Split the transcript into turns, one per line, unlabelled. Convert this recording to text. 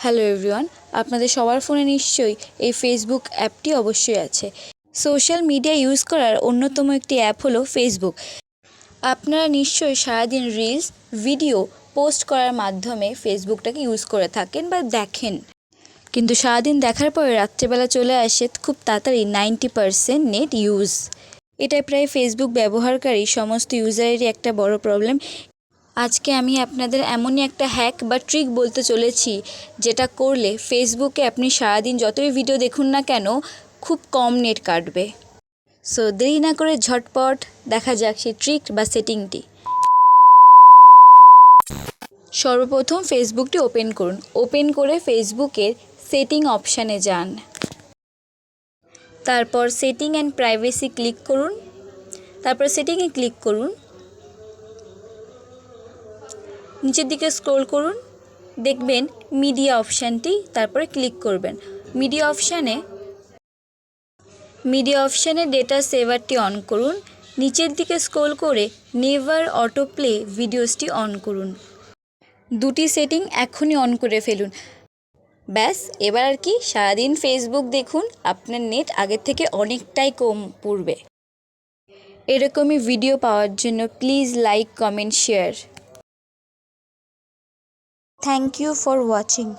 Hello everyone, আপনাদের সবার ফোনে নিশ্চয়ই এই ফেসবুক অ্যাপটি অবশ্যই আছে। সোশ্যাল মিডিয়া ইউজ করার অন্যতম একটি অ্যাপ হলো ফেসবুক। আপনারা নিশ্চয়ই সারাদিন রিলস ভিডিও পোস্ট করার মাধ্যমে ফেসবুকটাকে ইউজ করে থাকেন বা দেখেন, কিন্তু সারাদিন দেখার পরে রাত্রেবেলা চলে আসে খুব তাড়াতাড়ি 90% নেট ইউজ। এটাই প্রায় ফেসবুক ব্যবহারকারী সমস্ত ইউজারেরই একটা বড় প্রবলেম। আজকে আমি আপনাদের এমনই একটা হ্যাক বা ট্রিক বলতে চলেছি, যেটা করলে ফেসবুকে আপনি সারাদিন যতই ভিডিও দেখুন না কেন খুব কম নেট কাটবে। সো দেরি না করে ঝটপট দেখা যাক সেই ট্রিক বা সেটিংটি। সর্বপ্রথম ফেসবুকটি ওপেন করুন। ওপেন করে ফেসবুকের সেটিং অপশানে যান। তারপর সেটিং অ্যান্ড প্রাইভেসি ক্লিক করুন। তারপর সেটিংয়ে ক্লিক করুন। নিচের দিকে স্ক্রল করুন, দেখবেন মিডিয়া অপশানটি, তারপরে ক্লিক করবেন। মিডিয়া অপশানে ডেটা সেভারটি অন করুন। নিচের দিকে স্ক্রল করে নেভার অটো প্লে ভিডিওসটি অন করুন। দুটি সেটিং এখনই অন করে ফেলুন। ব্যাস, এবার আর কি, সারাদিন ফেসবুক দেখুন, আপনার নেট আগের থেকে অনেকটাই কম পড়বে। এরকমই ভিডিও পাওয়ার জন্য please like, comment, share. Thank you for watching.